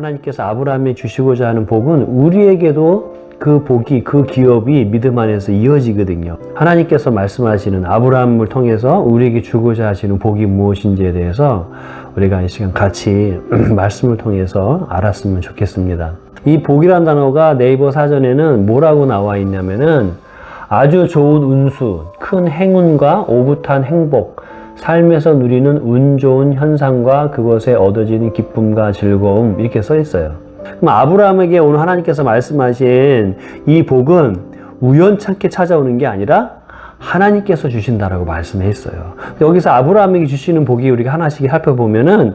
하나님께서 아브라함에 주시고자 하는 복은 우리에게도 그 복이, 그 기업이 믿음 안에서 이어지거든요. 하나님께서 말씀하시는 아브라함을 통해서 우리에게 주고자 하시는 복이 무엇인지에 대해서 우리가 이 시간 같이 말씀을 통해서 알았으면 좋겠습니다. 이 복이란 단어가 네이버 사전에는 뭐라고 나와 있냐면은 아주 좋은 운수, 큰 행운과 오붓한 행복, 삶에서 누리는 운 좋은 현상과 그것에 얻어지는 기쁨과 즐거움, 이렇게 써 있어요. 그럼 아브라함에게 오늘 하나님께서 말씀하신 이 복은 우연찮게 찾아오는 게 아니라 하나님께서 주신다라고 말씀했어요. 여기서 아브라함에게 주시는 복이 우리가 하나씩 살펴보면은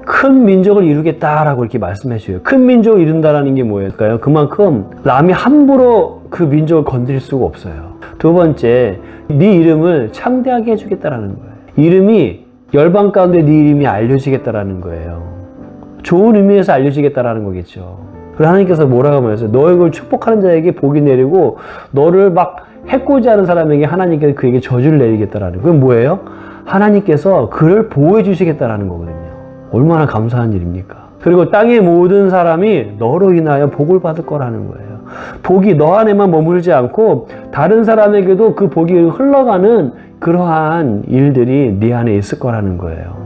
큰 민족을 이루겠다라고 이렇게 말씀해 주세요. 큰 민족을 이룬다라는 게 뭐일까요? 그만큼 남이 함부로 그 민족을 건드릴 수가 없어요. 두 번째, 네 이름을 창대하게 해주겠다라는 거예요. 이름이 열방 가운데 네 이름이 알려지겠다라는 거예요. 좋은 의미에서 알려지겠다라는 거겠죠. 그래서 하나님께서 뭐라고 말했어요? 너를 축복하는 자에게 복이 내리고 너를 막 해코지 하는 사람에게 하나님께서 그에게 저주를 내리겠다라는 거예요. 그건 뭐예요? 하나님께서 그를 보호해 주시겠다라는 거거든요. 얼마나 감사한 일입니까? 그리고 땅의 모든 사람이 너로 인하여 복을 받을 거라는 거예요. 복이 너 안에만 머물지 않고 다른 사람에게도 그 복이 흘러가는 그러한 일들이 네 안에 있을 거라는 거예요.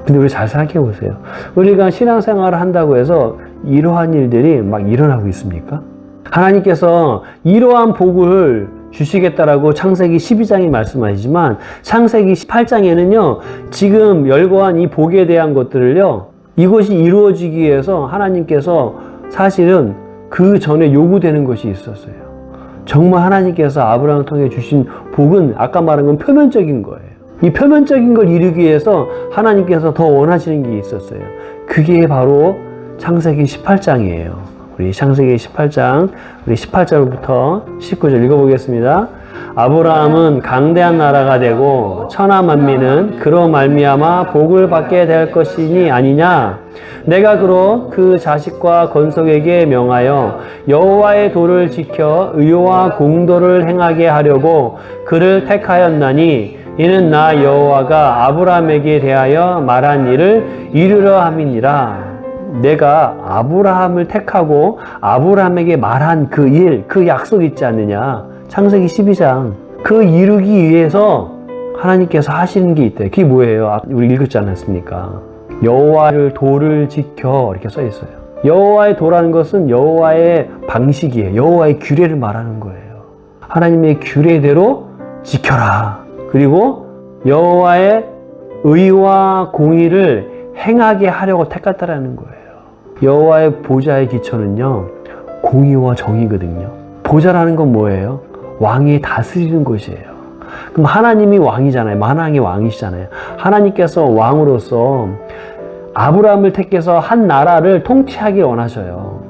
근데 우리 잘 생각해 보세요. 우리가 신앙생활을 한다고 해서 이러한 일들이 막 일어나고 있습니까? 하나님께서 이러한 복을 주시겠다라고 창세기 12장이 말씀하시지만 창세기 18장에는요, 지금 열거한 이 복에 대한 것들을요, 이것이 이루어지기 위해서 하나님께서 사실은 그 전에 요구되는 것이 있었어요. 정말 하나님께서 아브라함을 통해 주신 복은 아까 말한 건 표면적인 거예요. 이 표면적인 걸 이루기 위해서 하나님께서 더 원하시는 게 있었어요. 그게 바로 창세기 18장이에요. 우리 창세기 18장, 우리 18절부터 19절 읽어보겠습니다. 아브라함은 강대한 나라가 되고 천하 만민은 그로 말미암아 복을 받게 될 것이니 아니냐. 내가 그로 그 자식과 건속에게 명하여 여호와의 도를 지켜 의와 공도를 행하게 하려고 그를 택하였나니 이는 나 여호와가 아브라함에게 대하여 말한 일을 이루려 함이니라. 내가 아브라함을 택하고 아브라함에게 말한 그 일, 그 약속 있지 않느냐. 창세기 12장. 그 이루기 위해서 하나님께서 하시는 게 있대요. 그게 뭐예요? 우리 읽었지 않았습니까? 여호와를 도를 지켜 이렇게 써 있어요. 여호와의 도라는 것은 여호와의 방식이에요. 여호와의 규례를 말하는 거예요. 하나님의 규례대로 지켜라. 그리고 여호와의 의와 공의를 행하게 하려고 택했다라는 거예요. 여호와의 보좌의 기초는요, 공의와 정의거든요. 보좌라는 건 뭐예요? 왕이 다스리는 것이에요. 그럼 하나님이 왕이잖아요. 만왕의 왕이시잖아요. 하나님께서 왕으로서 아브라함을 택해서 한 나라를 통치하기 원하셔요.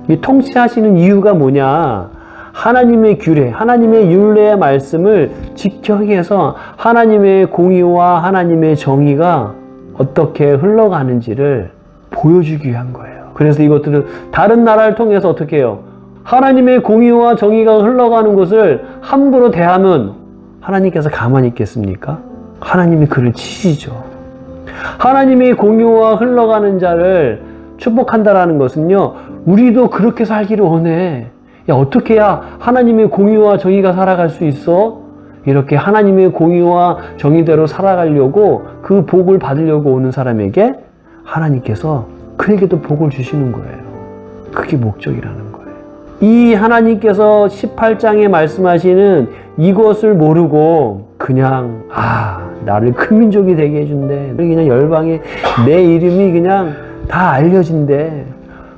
이 통치하시는 이유가 뭐냐? 하나님의 규례, 하나님의 율례의 말씀을 지켜기 위해서 하나님의 공의와 하나님의 정의가 어떻게 흘러가는지를 보여주기 위한 거예요. 그래서 이것들은 다른 나라를 통해서 어떻게 해요? 하나님의 공의와 정의가 흘러가는 것을 함부로 대하면 하나님께서 가만히 있겠습니까? 하나님이 그를 치시죠. 하나님의 공의와 흘러가는 자를 축복한다라는 것은요, 우리도 그렇게 살기를 원해. 야, 어떻게 해야 하나님의 공의와 정의가 살아갈 수 있어? 이렇게 하나님의 공의와 정의대로 살아가려고 그 복을 받으려고 오는 사람에게 하나님께서 그에게도 복을 주시는 거예요. 그게 목적이라는 거예요. 이 하나님께서 18장에 말씀하시는 이것을 모르고 그냥 나를 큰 민족이 되게 해준대. 그냥 열방에 내 이름이 그냥 다 알려진대.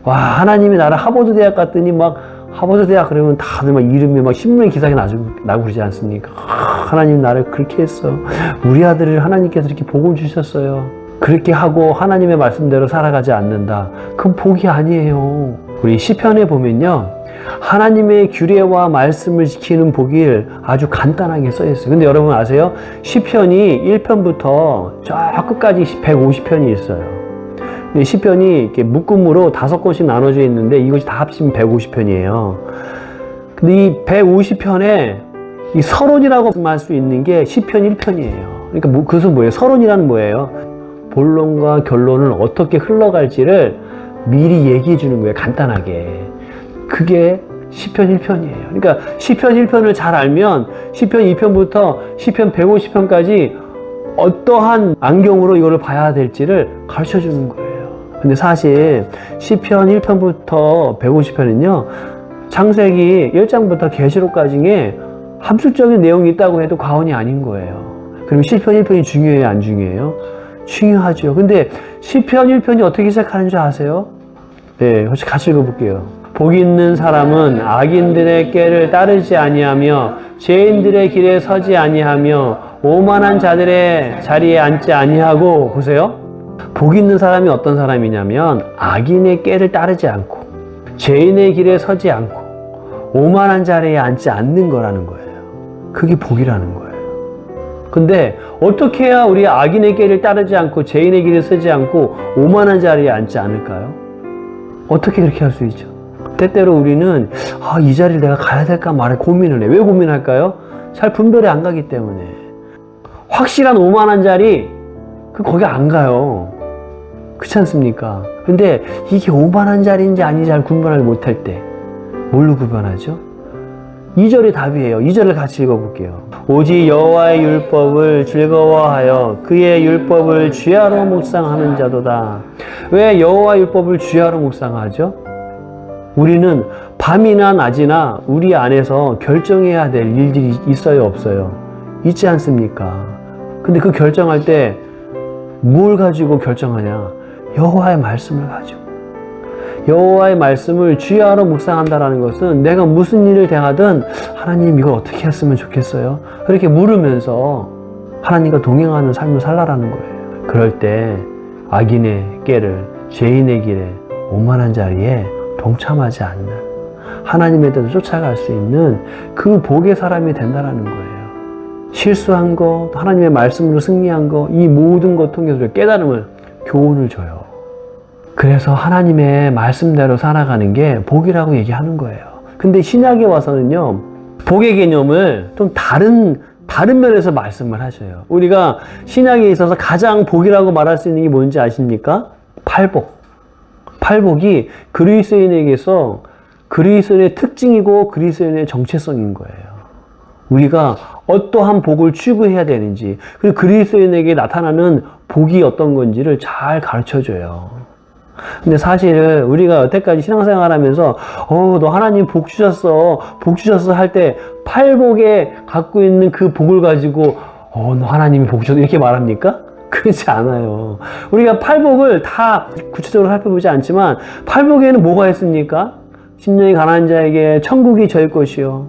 와, 하나님이 나를 하버드 대학 갔더니 막 하버드 대학 그러면 다들 막 이름이 막 신문에 기사가 나고 그러지 않습니까? 하나님 나를 그렇게 했어. 우리 아들을 하나님께서 이렇게 복을 주셨어요. 그렇게 하고 하나님의 말씀대로 살아가지 않는다. 그건 복이 아니에요. 우리 시편에 보면요, 하나님의 규례와 말씀을 지키는 복이 아주 간단하게 써 있어요. 근데 여러분 아세요? 시편이 1편부터 저 끝까지 150편이 있어요. 근데 시편이 이렇게 묶음으로 5권씩 나눠져 있는데 이것이 다 합치면 150편이에요. 근데 이 150편에 이 서론이라고 할 수 있는 게 시편 1편이에요. 그러니까 그것은 뭐예요? 서론이라는 뭐예요? 본론과 결론은 어떻게 흘러갈지를 미리 얘기해 주는 거예요. 간단하게. 그게 시편 1편이에요. 그러니까 시편 1편을 잘 알면 시편 2편부터 시편 150편까지 어떠한 안경으로 이거를 봐야 될지를 가르쳐 주는 거예요. 근데 사실 시편 1편부터 150편은요, 창세기 1장부터 계시록까지에 함축적인 내용이 있다고 해도 과언이 아닌 거예요. 그럼 시편 1편이 중요해요, 안 중요해요? 중요하죠. 근데 시편 1편이 어떻게 시작하는 줄 아세요? 네, 혹시 같이 읽어볼게요. 복 있는 사람은 악인들의 꾀를 따르지 아니하며 죄인들의 길에 서지 아니하며 오만한 자들의 자리에 앉지 아니하고. 보세요. 복 있는 사람이 어떤 사람이냐면 악인의 꾀를 따르지 않고 죄인의 길에 서지 않고 오만한 자리에 앉지 않는 거라는 거예요. 그게 복이라는 거예요. 근데 어떻게 해야 우리 악인의 꾀를 따르지 않고 죄인의 길에 서지 않고 오만한 자리에 앉지 않을까요? 어떻게 그렇게 할 수 있죠? 때때로 우리는 이 자리를 내가 가야 될까 말해 고민을 해. 왜 고민할까요? 잘 분별이 안 가기 때문에. 확실한 오만한 자리 거기 안 가요. 그렇지 않습니까? 근데 이게 오만한 자리인지 아닌지 잘 구분을 못할 때 뭘로 구분하죠? 2절이 답이에요. 2절을 같이 읽어볼게요. 오직 여호와의 율법을 즐거워하여 그의 율법을 주야로 묵상하는 자도다. 왜 여호와의 율법을 주야로 묵상하죠? 우리는 밤이나 낮이나 우리 안에서 결정해야 될 일들이 있어요, 없어요? 있지 않습니까? 근데 그 결정할 때 뭘 가지고 결정하냐? 여호와의 말씀을 가지고. 여호와의 말씀을 주야로 묵상한다라는 것은 내가 무슨 일을 대하든 하나님 이걸 어떻게 했으면 좋겠어요? 그렇게 물으면서 하나님과 동행하는 삶을 살라라는 거예요. 그럴 때 악인의 꾀를 죄인의 길에 오만한 자리에 동참하지 않는 하나님의 뜻을 쫓아갈 수 있는 그 복의 사람이 된다라는 거예요. 실수한 거, 하나님의 말씀으로 승리한 거, 이 모든 것 통해서 깨달음을, 교훈을 줘요. 그래서 하나님의 말씀대로 살아가는 게 복이라고 얘기하는 거예요. 근데 신약에 와서는요, 복의 개념을 좀 다른 면에서 말씀을 하셔요. 우리가 신약에 있어서 가장 복이라고 말할 수 있는 게 뭔지 아십니까? 팔복. 팔복이 그리스도인에게서 그리스도인의 특징이고 그리스도인의 정체성인 거예요. 우리가 어떠한 복을 추구해야 되는지, 그리고 그리스도인에게 나타나는 복이 어떤 건지를 잘 가르쳐줘요. 근데 사실 우리가 여태까지 신앙생활 하면서 너 하나님 복 주셨어 할 때 팔복에 갖고 있는 그 복을 가지고 너 하나님이 복 주셨어 이렇게 말합니까? 그렇지 않아요. 우리가 팔복을 다 구체적으로 살펴보지 않지만 팔복에는 뭐가 있습니까? 심령이 가난한 자에게 천국이 저일 것이요,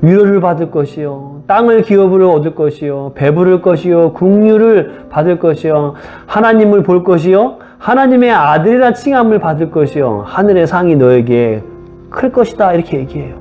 위로를 받을 것이요, 땅을 기업으로 얻을 것이요, 배부를 것이요, 국류를 받을 것이요, 하나님을 볼 것이요, 하나님의 아들이라 칭함을 받을 것이요, 하늘의 상이 너에게 클 것이다 이렇게 얘기해요.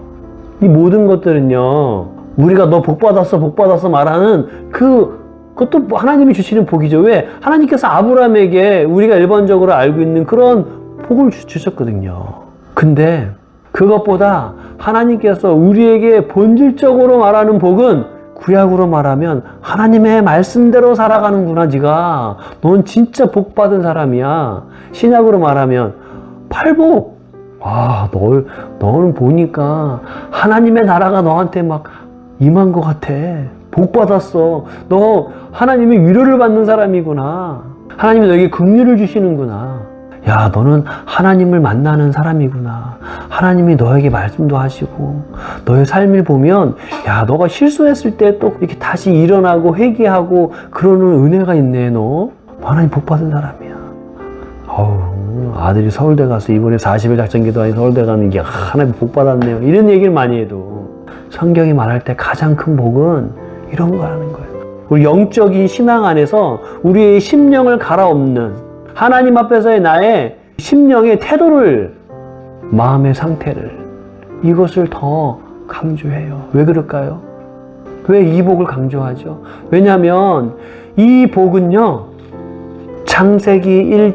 이 모든 것들은요, 우리가 너 복 받았어 말하는 그것도 하나님이 주시는 복이죠. 왜? 하나님께서 아브라함에게 우리가 일반적으로 알고 있는 그런 복을 주셨거든요. 근데 그것보다 하나님께서 우리에게 본질적으로 말하는 복은, 구약으로 말하면 하나님의 말씀대로 살아가는구나 네가. 넌 진짜 복 받은 사람이야. 신약으로 말하면 팔복. 너는 보니까 하나님의 나라가 너한테 막 임한 것 같아. 복 받았어. 너 하나님의 위로를 받는 사람이구나. 하나님이 너에게 긍휼을 주시는구나. 야, 너는 하나님을 만나는 사람이구나. 하나님이 너에게 말씀도 하시고, 너의 삶을 보면, 야, 너가 실수했을 때 또 이렇게 다시 일어나고 회개하고 그러는 은혜가 있네, 너. 하나님 복 받은 사람이야. 아들이 서울대 가서 이번에 40일 작전기도 아닌 서울대 가는 게 하나님 복 받았네요. 이런 얘기를 많이 해도 성경이 말할 때 가장 큰 복은 이런 거라는 거예요. 우리 영적인 신앙 안에서 우리의 심령을 갈아엎는, 하나님 앞에서의 나의 심령의 태도를, 마음의 상태를, 이것을 더 강조해요. 왜 그럴까요? 왜 이 복을 강조하죠? 왜냐하면 이 복은요, 창세기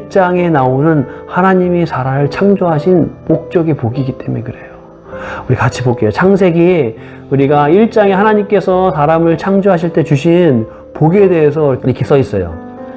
1장에 나오는 하나님이 사람을 창조하신 목적의 복이기 때문에 그래요. 우리 같이 볼게요. 창세기 우리가 1장에 하나님께서 사람을 창조하실 때 주신 복에 대해서 이렇게 써 있어요.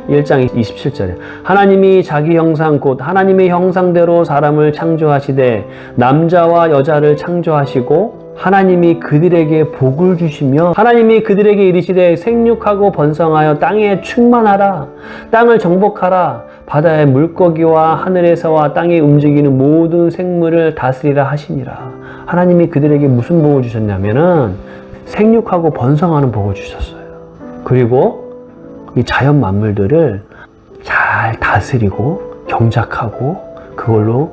1장 27절에 하나님이 자기 형상 곧 하나님의 형상대로 사람을 창조하시되 남자와 여자를 창조하시고 하나님이 그들에게 복을 주시며 하나님이 그들에게 이르시되 생육하고 번성하여 땅에 충만하라 땅을 정복하라 바다의 물고기와 하늘에서와 땅에 움직이는 모든 생물을 다스리라 하시니라. 하나님이 그들에게 무슨 복을 주셨냐면은 생육하고 번성하는 복을 주셨어요. 그리고 이 자연 만물들을 잘 다스리고 경작하고 그걸로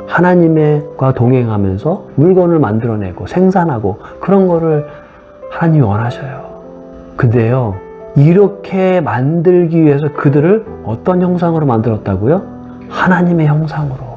하나님과 동행하면서 물건을 만들어내고 생산하고 그런 거를 하나님이 원하셔요. 근데요, 이렇게 만들기 위해서 그들을 어떤 형상으로 만들었다고요? 하나님의 형상으로.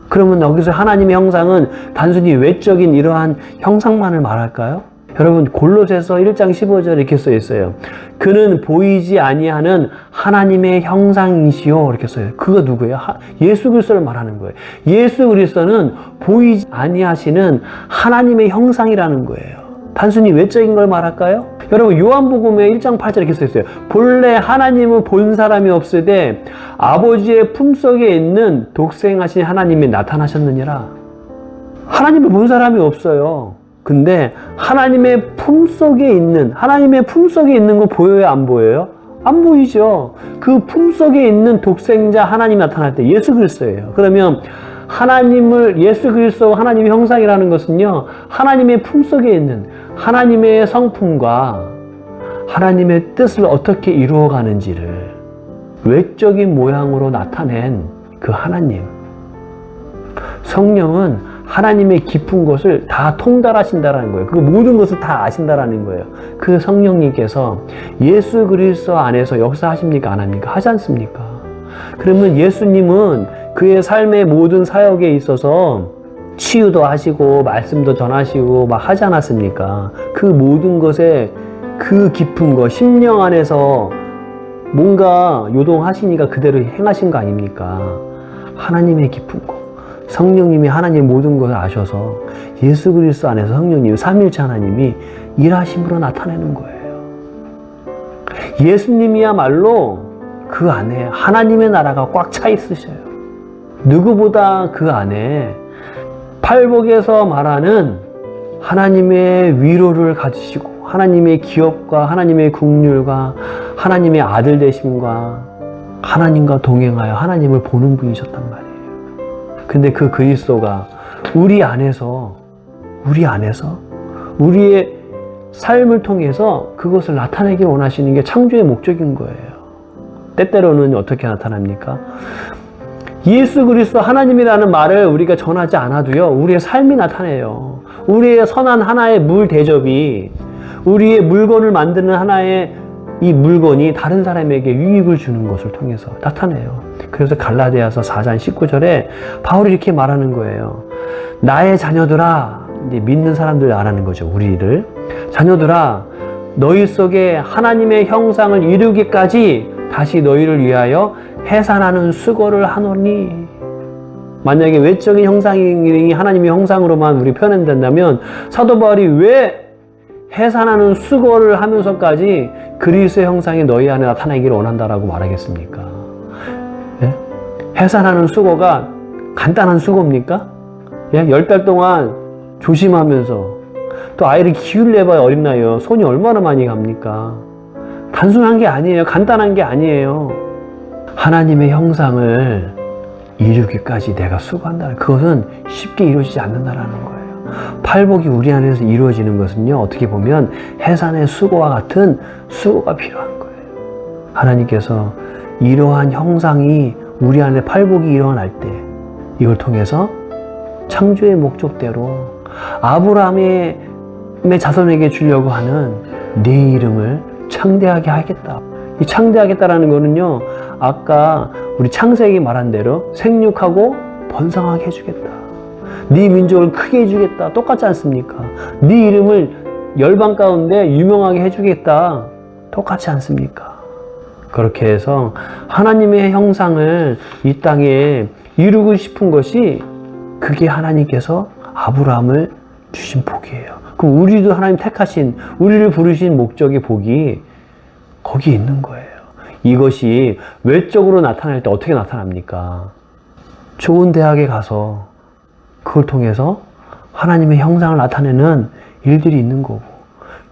그러면 여기서 하나님의 형상은 단순히 외적인 이러한 형상만을 말할까요? 여러분, 골로새서 1장 15절에 이렇게 써 있어요. 그는 보이지 아니하는 하나님의 형상이시오. 이렇게 써요. 그가 누구예요? 예수 그리스도를 말하는 거예요. 예수 그리스도는 보이지 아니하시는 하나님의 형상이라는 거예요. 단순히 외적인 걸 말할까요? 여러분, 요한복음에 1장 8절에 이렇게 써 있어요. 본래 하나님은 본 사람이 없으되 아버지의 품속에 있는 독생하신 하나님이 나타나셨느니라. 하나님을 본 사람이 없어요. 근데 하나님의 품속에 있는 거 보여요, 안 보여요? 안 보이죠. 그 품속에 있는 독생자 하나님이 나타날 때 예수 그리스도예요. 그러면 예수 그리스도와 하나님의 형상이라는 것은요, 하나님의 품속에 있는 하나님의 성품과 하나님의 뜻을 어떻게 이루어가는지를 외적인 모양으로 나타낸 그 하나님. 성령은 하나님의 깊은 것을 다 통달하신다라는 거예요. 그 모든 것을 다 아신다라는 거예요. 그 성령님께서 예수 그리스도 안에서 역사하십니까? 안 합니까? 하지 않습니까? 그러면 예수님은 그의 삶의 모든 사역에 있어서 치유도 하시고 말씀도 전하시고 막 하지 않았습니까? 그 모든 것에 그 깊은 것, 심령 안에서 뭔가 요동하시니까 그대로 행하신 거 아닙니까? 하나님의 깊은 것. 성령님이 하나님의 모든 것을 아셔서 예수 그리스도 안에서 성령님, 삼위일체 하나님이 일하심으로 나타내는 거예요. 예수님이야말로 그 안에 하나님의 나라가 꽉 차 있으셔요. 누구보다 그 안에 팔복에서 말하는 하나님의 위로를 가지시고 하나님의 기업과 하나님의 긍휼과 하나님의 아들 되심과 하나님과 동행하여 하나님을 보는 분이셨단 말이에요. 근데 그 그리스도가 우리 안에서 우리의 삶을 통해서 그것을 나타내길 원하시는 게 창조의 목적인 거예요. 때때로는 어떻게 나타납니까? 예수 그리스도 하나님이라는 말을 우리가 전하지 않아도요, 우리의 삶이 나타내요. 우리의 선한 하나의 물 대접이, 우리의 물건을 만드는 하나의 이 물건이 다른 사람에게 유익을 주는 것을 통해서 나타내요. 그래서 갈라디아서 4장 19절에 바울이 이렇게 말하는 거예요. 나의 자녀들아, 이제 믿는 사람들 말하는 거죠. 우리를. 자녀들아, 너희 속에 하나님의 형상을 이루기까지 다시 너희를 위하여 해산하는 수고를 하노니. 만약에 외적인 형상이 하나님의 형상으로만 우리 표현된다면 사도 바울이 왜 해산하는 수고를 하면서까지 그리스도의 형상이 너희 안에 나타나기를 원한다라고 말하겠습니까? 예? 해산하는 수고가 간단한 수고입니까? 예? 10달 동안 조심하면서 또 아이를 키우려봐야 어린 나이요. 손이 얼마나 많이 갑니까? 단순한 게 아니에요. 간단한 게 아니에요. 하나님의 형상을 이루기까지 내가 수고한다. 그것은 쉽게 이루어지지 않는다라는 거예요. 팔복이 우리 안에서 이루어지는 것은요, 어떻게 보면 해산의 수고와 같은 수고가 필요한 거예요. 하나님께서 이러한 형상이 우리 안에 팔복이 일어날 때 이걸 통해서 창조의 목적대로 아브라함의 자손에게 주려고 하는 네 이름을 창대하게 하겠다. 이 창대하겠다라는 거는요, 아까 우리 창세기 말한 대로 생육하고 번성하게 해주겠다. 네 민족을 크게 해주겠다. 똑같지 않습니까? 네 이름을 열방 가운데 유명하게 해주겠다. 똑같지 않습니까? 그렇게 해서 하나님의 형상을 이 땅에 이루고 싶은 것이 그게 하나님께서 아브라함을 주신 복이에요. 그럼 우리도 하나님 택하신, 우리를 부르신 목적의 복이 거기에 있는 거예요. 이것이 외적으로 나타날 때 어떻게 나타납니까? 좋은 대학에 가서 그걸 통해서 하나님의 형상을 나타내는 일들이 있는 거고,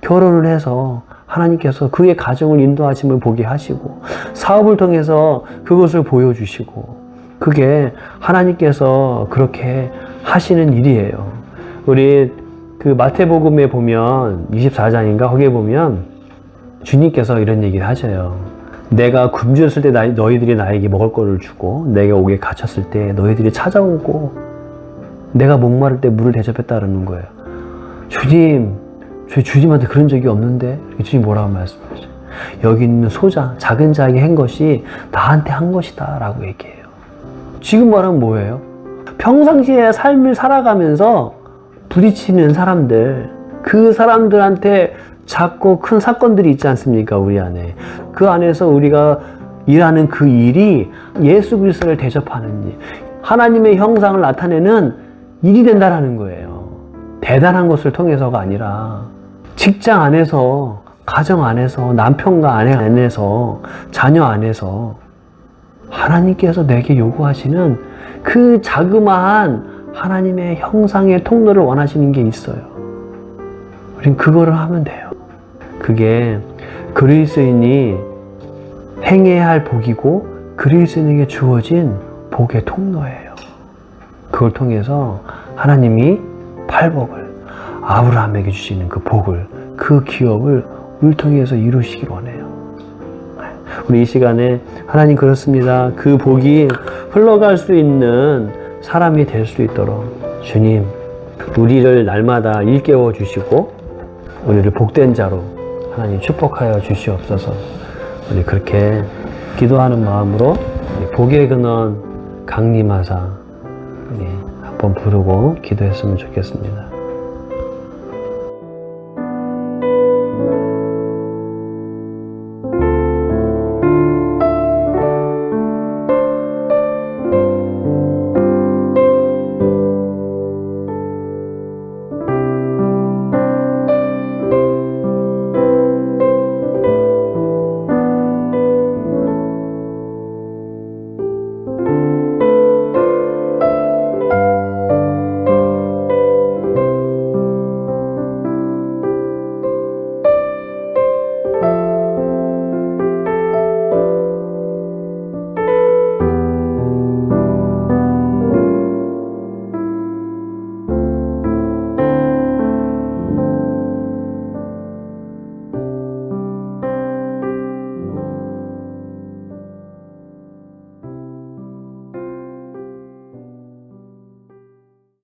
결혼을 해서 하나님께서 그의 가정을 인도하심을 보게 하시고, 사업을 통해서 그것을 보여주시고, 그게 하나님께서 그렇게 하시는 일이에요. 우리 그 마태복음에 보면 24장인가 거기에 보면 주님께서 이런 얘기를 하셔요. 내가 굶주렸을 때 너희들이 나에게 먹을 거를 주고, 내가 옥에 갇혔을 때 너희들이 찾아오고, 내가 목마를 때 물을 대접했다 그러는 거예요. 주님, 저희 주님한테 그런 적이 없는데? 주님 뭐라고 말씀하셔요? 여기 있는 소자, 작은 자에게 한 것이 나한테 한 것이다 라고 얘기해요. 지금 말하면 뭐예요? 평상시에 삶을 살아가면서 부딪히는 사람들, 그 사람들한테 작고 큰 사건들이 있지 않습니까? 우리 안에. 그 안에서 우리가 일하는 그 일이 예수 그리스도를 대접하는 일, 하나님의 형상을 나타내는 일이 된다라는 거예요. 대단한 것을 통해서가 아니라 직장 안에서, 가정 안에서, 남편과 아내 안에서, 자녀 안에서 하나님께서 내게 요구하시는 그 자그마한 하나님의 형상의 통로를 원하시는 게 있어요. 우린 그거를 하면 돼요. 그게 그리스도인이 행해야 할 복이고 그리스도인에게 주어진 복의 통로예요. 그걸 통해서 하나님이 팔복을, 아브라함에게 주시는 그 복을, 그 기업을 우리를 통해서 이루시길 원해요. 우리 이 시간에 하나님 그렇습니다. 그 복이 흘러갈 수 있는 사람이 될 수 있도록 주님, 우리를 날마다 일깨워 주시고 우리를 복된 자로 하나님 축복하여 주시옵소서. 우리 그렇게 기도하는 마음으로 복의 근원 강림하사 우리 한번 부르고 기도했으면 좋겠습니다.